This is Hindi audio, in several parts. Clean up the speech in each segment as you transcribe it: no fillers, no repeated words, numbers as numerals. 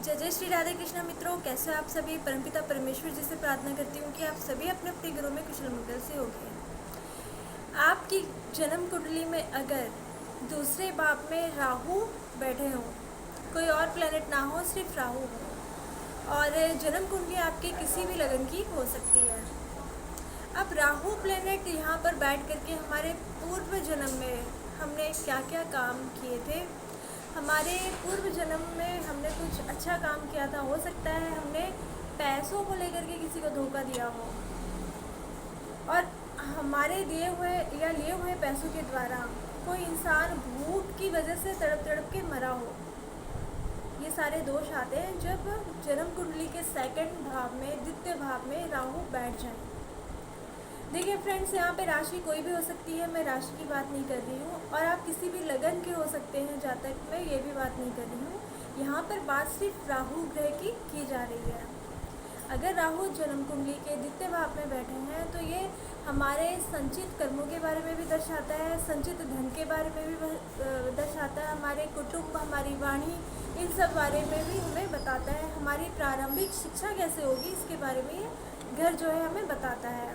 जय जय श्री राधे कृष्णा मित्रों, कैसे आप सभी। परमपिता परमेश्वर जी से प्रार्थना करती हूँ कि आप सभी अपने अपने घरों में कुशल मंगल से होंगे। आपकी जन्म कुंडली में अगर दूसरे भाव में राहु बैठे हों, कोई और प्लेनेट ना हो, सिर्फ राहु हो, और जन्म कुंडली आपके किसी भी लगन की हो सकती है। अब राहु प्लेनेट यहाँ पर बैठ करके हमारे पूर्व जन्म में हमने क्या क्या काम किए थे, हमारे पूर्व जन्म में हमने कुछ अच्छा काम किया था। हो सकता है हमने पैसों को लेकर के किसी को धोखा दिया हो, और हमारे दिए हुए या लिए हुए पैसों के द्वारा कोई इंसान भूख की वजह से तड़प तड़प के मरा हो। ये सारे दोष आते हैं जब जन्म कुंडली के सेकंड भाव में, द्वितीय भाव में राहु बैठ जाए। देखिए फ्रेंड्स, यहाँ पे राशि कोई भी हो सकती है, मैं राशि की बात नहीं कर रही हूँ, और आप किसी भी लगन के हो सकते हैं, जातक में ये भी बात नहीं कर रही हूँ। यहाँ पर बात सिर्फ राहु ग्रह की जा रही है। अगर राहु जन्म कुंडली के द्वितीय भाव में बैठे हैं तो ये हमारे संचित कर्मों के बारे में भी दर्शाता है, संचित धन के बारे में भी दर्शाता है, हमारे कुटुंब, हमारी वाणी, इन सब बारे में भी हमें बताता है। हमारी प्रारंभिक शिक्षा कैसे होगी इसके बारे में ये घर जो है हमें बताता है।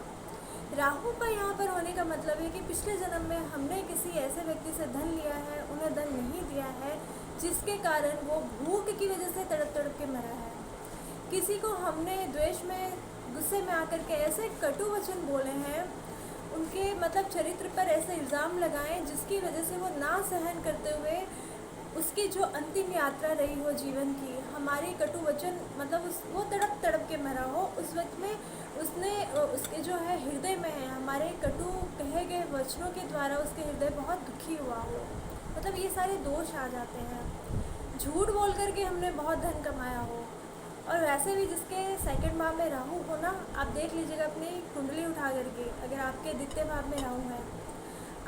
राहु का यहाँ पर होने का मतलब है कि पिछले जन्म में हमने किसी ऐसे व्यक्ति से धन लिया है, उन्हें धन नहीं दिया है, जिसके कारण वो भूख की वजह से तड़प तड़प के मरा है। किसी को हमने द्वेष में, गुस्से में आकर के ऐसे कटु वचन बोले हैं, उनके मतलब चरित्र पर ऐसे इल्ज़ाम लगाएं जिसकी वजह से वो ना सहन करते हुए उसकी जो अंतिम यात्रा रही हो जीवन की, हमारे कटु वचन मतलब वो तड़प तड़प के मरा हो। उस वक्त में उसके जो है हृदय में है, हमारे कटु कहे गए वचनों के द्वारा उसके हृदय बहुत दुखी हुआ हो, मतलब ये सारे दोष आ जाते हैं। झूठ बोल करके हमने बहुत धन कमाया हो, और वैसे भी जिसके सेकंड भाव में राहु हो ना, आप देख लीजिएगा अपनी कुंडली उठा करके, अगर आपके द्वितीय भाव में राहु है,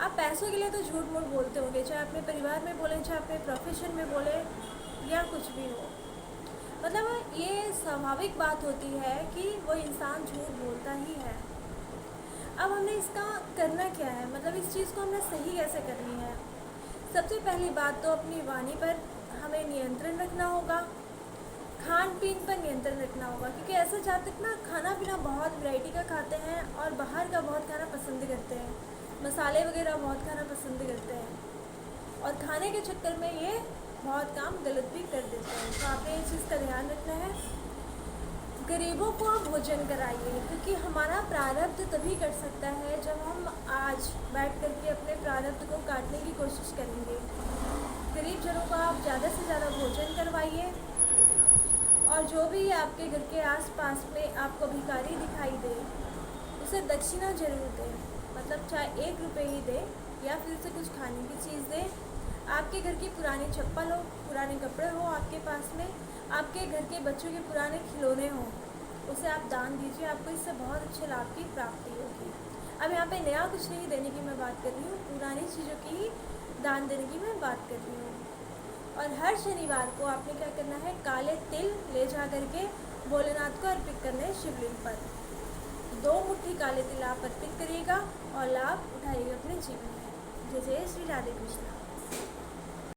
आप पैसों के लिए तो झूठ मूठ बोलते होंगे, चाहे अपने परिवार में बोलें, चाहे अपने प्रोफेशन में बोले, या कुछ भी हो। मतलब ये स्वाभाविक बात होती है कि वो इंसान झूठ बोलता ही है। अब हमने इसका करना क्या है, मतलब इस चीज़ को हमने सही कैसे करनी है। सबसे पहली बात तो अपनी वाणी पर हमें नियंत्रण रखना होगा, खान पीन पर नियंत्रण रखना होगा, क्योंकि ऐसे जातक ना खाना पीना बहुत वैरायटी का खाते हैं और बाहर का बहुत खाना पसंद करते हैं, मसाले वगैरह बहुत खाना पसंद करते हैं, और खाने के चक्कर में ये बहुत काम गलत भी कर देते हैं। तो आपने इस चीज़ का ध्यान रखना है। गरीबों को आप भोजन कराइए, क्योंकि हमारा प्रारब्ध तभी कर सकता है जब हम आज बैठ करके अपने प्रारब्ध को काटने की कोशिश करेंगे। गरीब जनों को आप ज़्यादा से ज़्यादा भोजन करवाइए, और जो भी आपके घर के आसपास में आपको भिखारी दिखाई दे उसे दक्षिणा जरूर दें, मतलब चाहे 1 रुपये ही दे, या फिर उसे कुछ खाने की चीज़ दे। आपके घर की पुरानी चप्पल हो, पुराने कपड़े हो आपके पास में, आपके घर के बच्चों के पुराने खिलौने हों, उसे आप दान दीजिए, आपको इससे बहुत अच्छे लाभ की प्राप्ति होगी। अब यहाँ पे नया कुछ नहीं देने की मैं बात कर रही हूँ, पुरानी चीज़ों की ही दान देने की मैं बात कर रही हूँ। और हर शनिवार को आपने क्या करना है, काले तिल ले जा करके भोलेनाथ को अर्पित करने हैं शिवलिंग पर। 2 मुट्ठी काले तिल आप अर्पित करिएगा और लाभ उठाइएगा अपने जीवन में। जय जय श्री राधे कृष्ण।